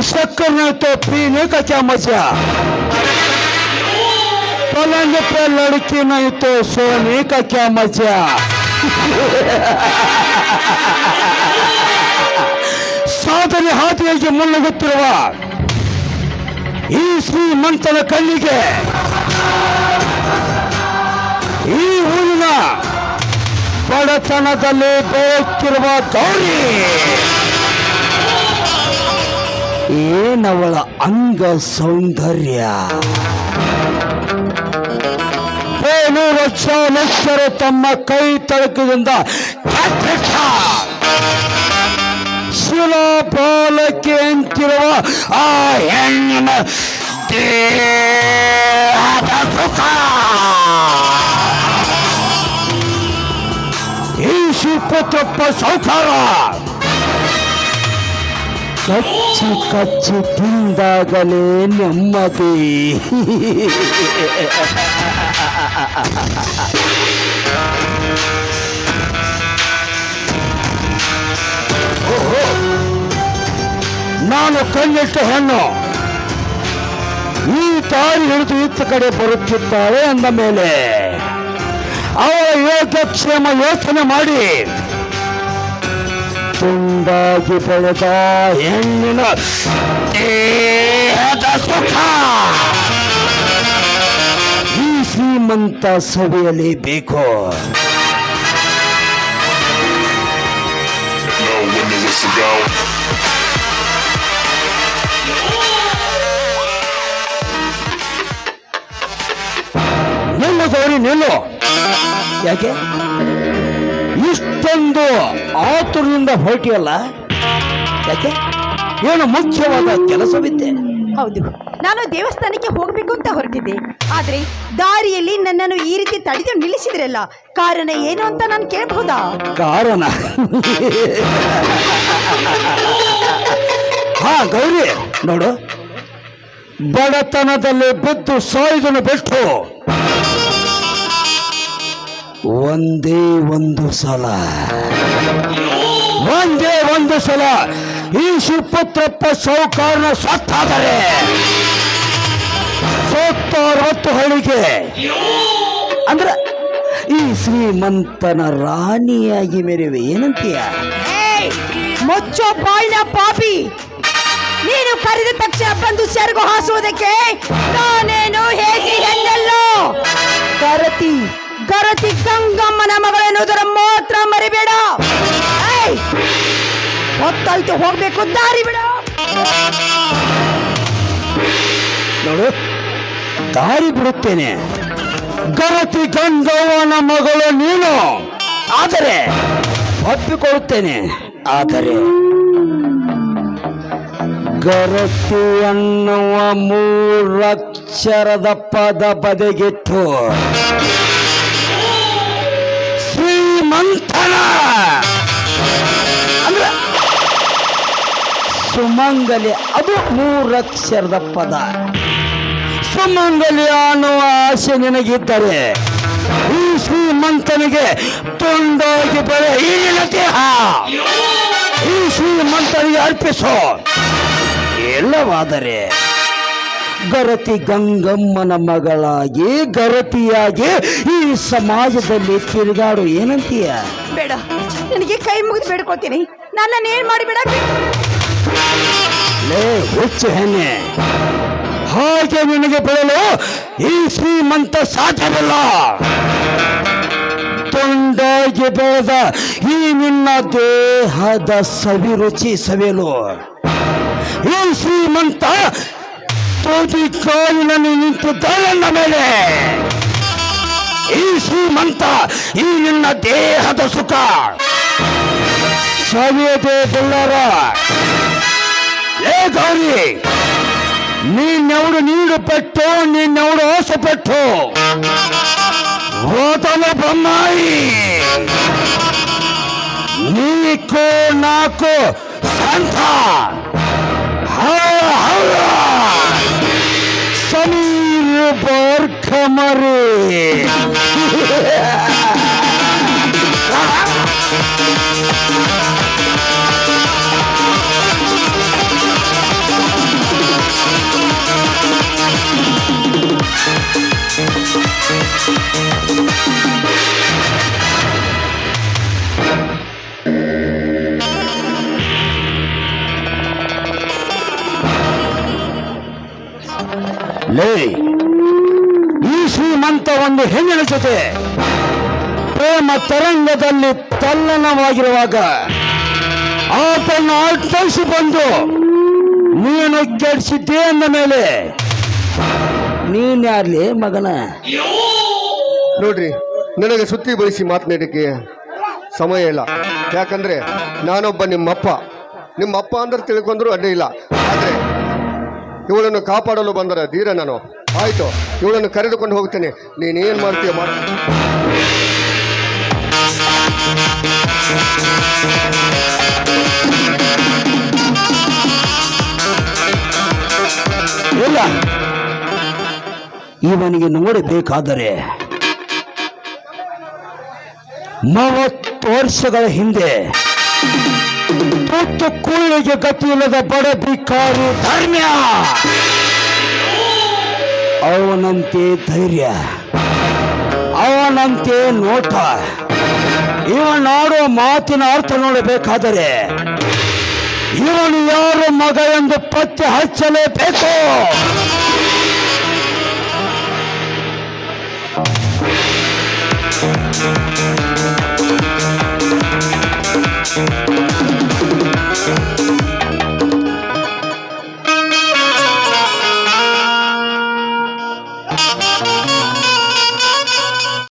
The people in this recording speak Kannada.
शक्कर नहीं तो पीने का क्या मजा, पलंग पे लड़की नहीं तो सोने का क्या मजा। ಸಾಧನೆ ಹಾದಿಯಾಗಿ ಮುನ್ನಡೆಯುತ್ತಿರುವ ಈ ಶ್ರೀಮಂತನ ಕಣ್ಣಿಗೆ ಈ ಊರಿನ ಬಡತನದಲ್ಲಿ ಬೇಕಿರುವ ಗೌರಿ ಏನವಳ ಅಂಗ ಸೌಂದರ್ಯ, 7 ಲಕ್ಷ ಲಕ್ಷರು ತಮ್ಮ ಕೈ ತಳಕದಿಂದ ಶಿಲಾಪಾಲಕ್ಕೆ ಅಂತಿರುವ ಆ ಹೆಣ್ಣಿನ ದೇಹದ ಸುಖ ಈ ಶಿವಪುತ್ರಪ್ಪ ಸೌಕಾರ ಕಚ್ಚಿ ಕಚ್ಚಿ ತಿಂದಾಗಲೇ ನೆಮ್ಮದಿ. ನಾನು ಕಣ್ಣಿಟ್ಟ ಹೆಣ್ಣು ಈ ದಾರಿ ಹಿಡಿದು ಇತ್ತ ಕಡೆ ಬರುತ್ತಿದ್ದಾಳೆ ಅಂದ ಮೇಲೆ ಅವಳ ಯೋಗಕ್ಷೇಮ ಯೋಚನೆ ಮಾಡಿ ತುಂಡಾಗಿ ಬೆಳೆದ ಹೆಣ್ಣಿನ ದೇಹದ ಸುಖ ಈ ಶ್ರೀಮಂತ ಸಭೆಯಲೇಬೇಕು. ನಿಲ್ಲು ಗೌರಿ ನಿಲ್ಲು. ಯಾಕೆ ಇಷ್ಟೊಂದು ಆತುರದಿಂದ ಹೊರಟಿಯಲ್ಲ? ಯಾಕೆ, ಏನು ಮುಖ್ಯವಾದ ಕೆಲಸವಿದ್ದೆ? ಹೌದು, ನಾನು ದೇವಸ್ಥಾನಕ್ಕೆ ಹೋಗಬೇಕು ಅಂತ ಹೊರಟಿದ್ದೆ. ಆದ್ರೆ ದಾರಿಯಲ್ಲಿ ನನ್ನನ್ನು ಈ ರೀತಿ ತಡೆದು ನಿಲ್ಲಿಸಿದ್ರಲ್ಲ, ಕಾರಣ ಏನು ಅಂತ ನಾನು ಕೇಳಬಹುದಾ? ಕಾರಣ ಹಾ ಗೌರಿ ನೋಡು, ಬಡತನದಲ್ಲಿ ಬಿದ್ದು ಸಾಯುವುದನ್ನು ಬಿಟ್ಟು ಒಂದೇ ಒಂದು ಸಲ ಈ ಶಿವಪುತ್ರಪ್ಪ ಸೌಕಾರನ ಸತ್ತಾದರೆ ಸತ್ತ 60 ಹಳ್ಳಿಗೆ ಅಂದ್ರೆ ಈ ಶ್ರೀಮಂತನ ರಾಣಿಯಾಗಿ ಮೆರೆವೆ. ಏನಂತೀಯ? ಮುಚ್ಚೋ ಬಾಯಿನ ಪಾಪಿ, ನೀನು ಕರೆದ ತಕ್ಷಣ ಬಂದು ಸೆರಗು ಹಾಸುವುದಕ್ಕೆ ನಾನೇನು ಹೇಗೆ ಹೆಣ್ಣಲ್ಲೋ? ಗರತಿ ಗಂಗಮ್ಮನ ಮಗಳೆನ್ನುವುದರ ಮಾತ್ರ ಮರಿಬೇಡ. ಹೊತ್ತಾಯ್ತು, ಹೋಗ್ಬೇಕು, ದಾರಿ ಬಿಡ. ನೋಡು, ದಾರಿ ಬಿಡುತ್ತೇನೆ. ಗರತಿ ಗಂಗವ್ವನ ಮಗಳು ನೀನು, ಆದರೆ ಒಪ್ಪಿಕೊಳ್ಳುತ್ತೇನೆ. ಆದರೆ ಗರತಿ ಅನ್ನುವ 3 ಅಕ್ಷರದ ಪದ ಬದೆಗಿಟ್ಟು ಶ್ರೀಮಂತನ ಅಂದ್ರೆ ಸುಮಂಗಲಿ, ಅದು 3 ಅಕ್ಷರದ ಪದ. ಸುಮಂಗಲಿ ಅನ್ನುವ ಆಸೆ ನಿನಗಿದ್ದರೆ ಈ ಶ್ರೀಮಂತನಿಗೆ ತುಂಡಾಗಿ ಬೆಳೆ ಈ ನಿನ್ನ ದೇಹ ಈ ಶ್ರೀಮಂತನಿಗೆ ಅರ್ಪಿಸೋ. ಎಲ್ಲವಾದರೆ ಗರತಿ ಗಂಗಮ್ಮನ ಮಗಳಾಗಿ ಗರತಿಯಾಗಿ ಈ ಸಮಾಜದಲ್ಲಿ ತಿರುಗಾಡು. ಏನಂತೀಯ? ಬೇಡ, ನನಗೆ ಕೈ ಮುಗಿದು ಬೇಡ್ಕೊತೀನಿ, ನನ್ನನ್ನೇನ್ ಮಾಡಿಬೇಡ. ಲೇ ಹುಚ್ಚು ಹೆಣ್ಣೆ, ಹಾಗೆ ನಿನಗೆ ಬೆಳಲು ಈ ಶ್ರೀಮಂತ ಸಾಧ್ಯವಿಲ್ಲ. ತುಂಡಾಗಿ ಬೆಳೆದ ಈ ನಿನ್ನ ದೇಹದ ಸವಿರುಚಿ ಸವಿಯಲು ಈ ಶ್ರೀಮಂತ ತೋಟಿ ಕಾಲಿನಲ್ಲಿ ನಿಂತಿದ್ದಾಳನ್ನ ಮೇಲೆ ಈ ಶ್ರೀಮಂತ ಈ ನಿನ್ನ ದೇಹದ ಸುಖ ಸವಿಯದೆ ಬಳ್ಳಾರ. ಏ ಗೌರಿ, ನೀನೆವಡು ನೀಡು ಪೆಟ್ಟು, ನೀನೆವಡು ಆಸೆ ಪೆಟ್ಟು ಹೋತಲ ಬ್ರಹ್ಮಾಯಿ. ನೀಕು ನಾಕು ಸಂತ ಸಮೀರ್ ಬರ್ಖಮರಿ. ಲೇ, ಈ ಶ್ರೀಮಂತ ಒಂದು ಹೆಣ್ಣಿನ ಜೊತೆ ಪ್ರೇಮ ತರಂಗದಲ್ಲಿ ತಲ್ಲಣವಾಗಿರುವಾಗ ಆತನ್ನು ಅರ್ಥೈಸಿ ಬಂದು ನೀನು ಕೆಡಿಸಿದ್ದೆ ಅಂದ ಮೇಲೆ ನೀನ್ಯಾರ್ಲಿ ಮಗನ? ನೋಡ್ರಿ, ನನಗೆ ಸುತ್ತಿ ಬಳಸಿ ಮಾತನಾಡಕ್ಕೆ ಸಮಯ ಇಲ್ಲ. ಯಾಕಂದ್ರೆ ನಾನೊಬ್ಬ ನಿಮ್ಮಪ್ಪ ಅಂದ್ರೆ ತಿಳ್ಕೊಂಡ್ರು ಅಡ್ಡಿ ಇಲ್ಲ. ಆದರೆ ಇವಳನ್ನು ಕಾಪಾಡಲು ಬಂದರ ಧೀರ ನಾನು. ಆಯ್ತು, ಇವಳನ್ನು ಕರೆದುಕೊಂಡು ಹೋಗ್ತೇನೆ. ನೀನೇನು ಮಾಡ್ತೀಯ ಮಾಡ. ಇಲ್ಲ, ಇವನಿಗೆ ನೋಡಬೇಕಾದರೆ 30 ವರ್ಷಗಳ ಹಿಂದೆ ತುತ್ತು ಕೂಳಿಗೆ ಗತಿಯಿಲ್ಲದ ಬಡ ಭಿಕಾರಿ ಧರ್ಮ್ಯ, ಅವನಂತೆ ಧೈರ್ಯ, ಅವನಂತೆ ನೋಟ, ಇವನಾಡುವ ಮಾತಿನ ಅರ್ಥ ನೋಡಬೇಕಾದರೆ ಇವನು ಯಾರು ಮಗ ಎಂದು ಪತ್ತೆ ಹಚ್ಚಲೇಬೇಕು.